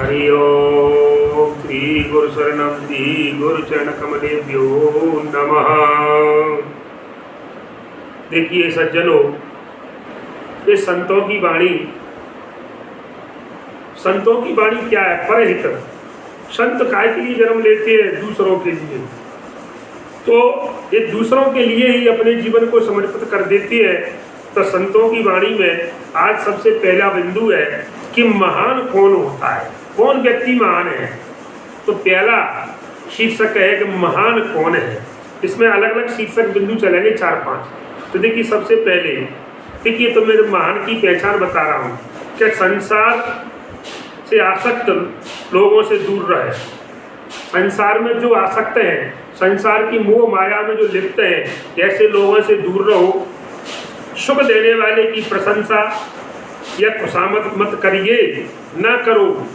हरि ओम श्री गुरु शरणम श्री गुरु चरण कमलेभ्यो नमः। देखिए सज्जनों, ये संतों की वाणी क्या है? परहित। संत काय के लिए जन्म लेते हैं? दूसरों के लिए। तो ये दूसरों के लिए ही अपने जीवन को समर्पित कर देती है। तो संतों की वाणी में आज सबसे पहला बिंदु है कि महान कौन होता है, कौन व्यक्ति महान है। तो पहला शीर्षक है कि महान कौन है। इसमें अलग अलग शीर्षक बिंदु चलेंगे 4-5। तो देखिए, सबसे पहले देखिए, तो मेरे महान की पहचान बता रहा हूँ कि संसार से आसक्त लोगों से दूर रहे। संसार में जो आसक्त हैं, संसार की मोह माया में जो लिप्त हैं, ऐसे लोगों से दूर रहो। सुख देने वाले की प्रशंसा या खुशामद मत करिए, ना करो।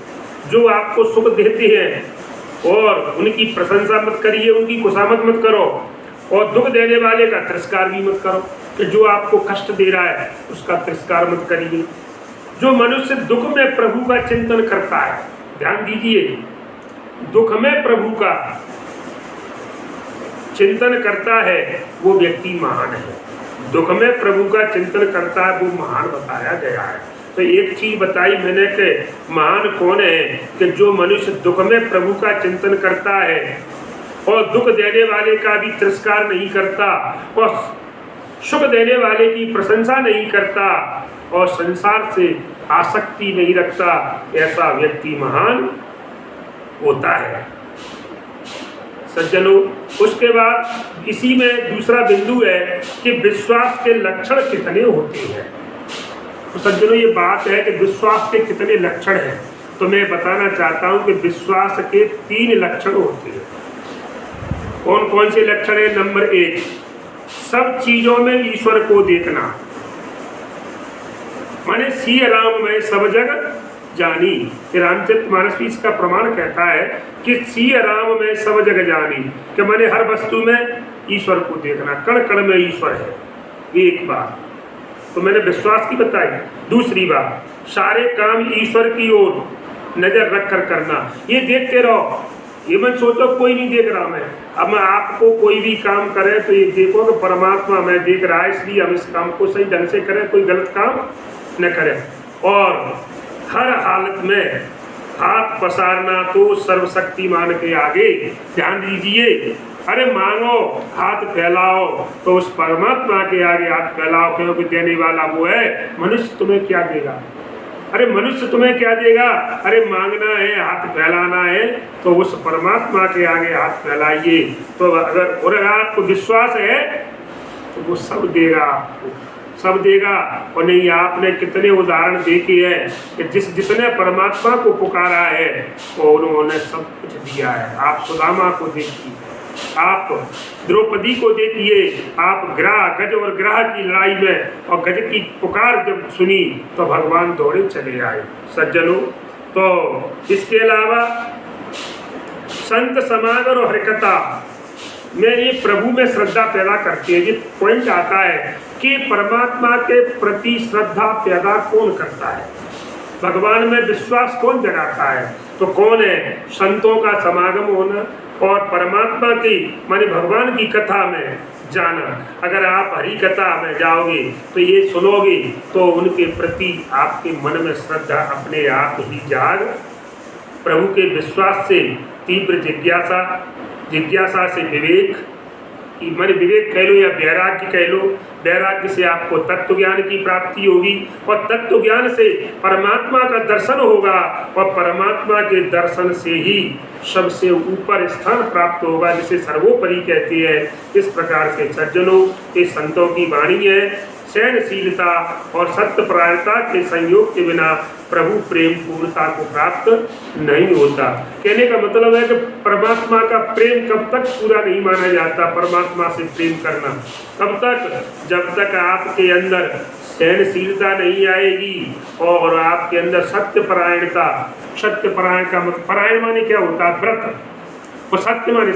जो आपको सुख देते हैं और उनकी प्रशंसा मत करिए, उनकी खुशामद मत करो। और दुख देने वाले का तिरस्कार भी मत करो, कि जो आपको कष्ट दे रहा है उसका तिरस्कार मत करिए। जो मनुष्य दुख में प्रभु का चिंतन करता है, ध्यान दीजिए, दुख में प्रभु का चिंतन करता है वो व्यक्ति महान है। दुख में प्रभु का चिंतन करता है वो महान बताया गया है। तो एक चीज बताई मैंने कि महान कौन है, कि जो मनुष्य दुख में प्रभु का चिंतन करता है और दुख देने वाले का भी तिरस्कार नहीं करता और सुख देने वाले की प्रशंसा नहीं करता और संसार से आसक्ति नहीं रखता, ऐसा व्यक्ति महान होता है सज्जनों। उसके बाद इसी में दूसरा बिंदु है कि विश्वास के लक्षण कितने होते हैं। तो सज्जनों, ये बात है कि विश्वास के कितने लक्षण हैं। तो मैं बताना चाहता हूं कि विश्वास के 3 लक्षण होते हैं। कौन कौन से लक्षण है? नंबर 1, सब चीजों में ईश्वर को देखना। माने सिय राम में सब जग जानी। रामचरितमानस भी इसका प्रमाण कहता है कि सिय राम में सब जग जानी, कि मैंने हर वस्तु में ईश्वर को देखना, कण कण में ईश्वर है। एक बात तो मैंने विश्वास की बताई। दूसरी बात, सारे काम ईश्वर की ओर नजर रख कर करना। ये देखते रहो, ये मत सोचो कोई नहीं देख रहा मैं। अब मैं आपको कोई भी काम करे तो ये देखो कि परमात्मा मैं देख रहा है, इसलिए हम इस काम को सही ढंग से करें, कोई गलत काम न करें। और हर हालत में हाथ पसारना तो सर्वशक्तिमान के आगे। ध्यान दीजिए, अरे मांगो, हाथ फैलाओ तो उस परमात्मा के आगे हाथ फैलाओ, क्योंकि देने वाला वो है। मनुष्य तुम्हें क्या देगा? अरे मनुष्य तुम्हें क्या देगा? अरे मांगना है, हाथ फैलाना है तो उस परमात्मा के आगे हाथ फैलाइए। तो अगर आपको विश्वास है तो वो सब देगा आपको, सब देगा। और नहीं, आपने कितने उदाहरण देखे हैं कि जिसने परमात्मा को पुकारा है और उन्होंने सब कुछ दिया है। आप सुदामा को देखिए, आप द्रौपदी को देखिए, आप गज और ग्रह की लड़ाई में और गज की पुकार जब सुनी तो भगवान दौड़े चले आए सज्जनों। तो इसके अलावा संत समागम और हरिकथा में ये प्रभु में श्रद्धा पैदा करती है। ये पॉइंट आता है कि परमात्मा के प्रति श्रद्धा पैदा कौन करता है, भगवान में विश्वास कौन जगाता है? तो कौन है? संतों का समागम होना और परमात्मा की माने भगवान की कथा में जाना। अगर आप हरि कथा में जाओगे तो ये सुनोगे तो उनके प्रति आपके मन में श्रद्धा अपने आप ही जाग। प्रभु के विश्वास से तीव्र जिज्ञासा से विवेक, मन विवेक कह लो या वैराग्य कह लो, वैराग्य से आपको तत्व ज्ञान की प्राप्ति होगी और तत्व ज्ञान से परमात्मा का दर्शन होगा और परमात्मा के दर्शन से ही सबसे ऊपर स्थान प्राप्त होगा, जिसे सर्वोपरि कहते हैं। इस प्रकार से सज्जनों, ये संतों की वाणी है। सहनशीलता और सत्यपरायणता के संयोग के बिना प्रभु प्रेम पूर्णता को प्राप्त नहीं होता। कहने का मतलब है कि परमात्मा का प्रेम कब तक पूरा नहीं माना जाता। परमात्मा से प्रेम करना कब तक? जब तक आपके अंदर सहनशीलता नहीं आएगी और आपके अंदर सत्यपरायणता। सत्यपरायण का मतलब, परायण माने क्या होता है? व्रत। और सत्य माने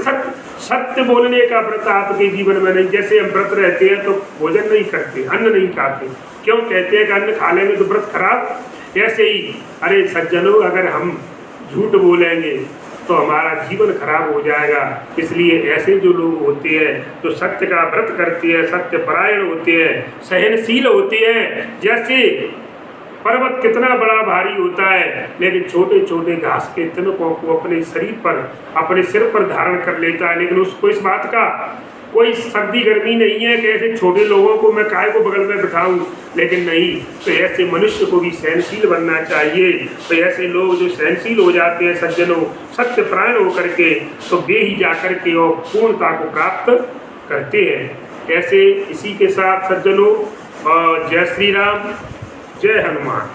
सत्य बोलने का व्रत आपके जीवन में नहीं। जैसे हम व्रत रहते हैं तो भोजन नहीं करते, अन्न नहीं खाते, क्यों कहते हैं कि अन्न खा लेंगे तो व्रत खराब। ऐसे ही अरे सज्जनों, अगर हम झूठ बोलेंगे तो हमारा जीवन खराब हो जाएगा। इसलिए ऐसे जो लोग होते हैं जो सत्य का व्रत करते हैं, सत्य परायण होते हैं, सहनशील होते हैं, जैसे पर्वत कितना बड़ा भारी होता है लेकिन छोटे छोटे घास के तिनकों को अपने शरीर पर, अपने सिर पर धारण कर लेता है, लेकिन उसको इस बात का कोई सर्दी गर्मी नहीं है कि ऐसे छोटे लोगों को मैं काय को बगल में बिठाऊं। लेकिन नहीं, तो ऐसे मनुष्य को भी सहनशील बनना चाहिए। तो ऐसे लोग जो सहनशील हो जाते हैं सज्जनों, सत्य परायण होकर के, तो वे ही जाकर के और पूर्णता को प्राप्त करते हैं। ऐसे इसी के साथ सज्जनों, जय श्री राम, जय हनुमान।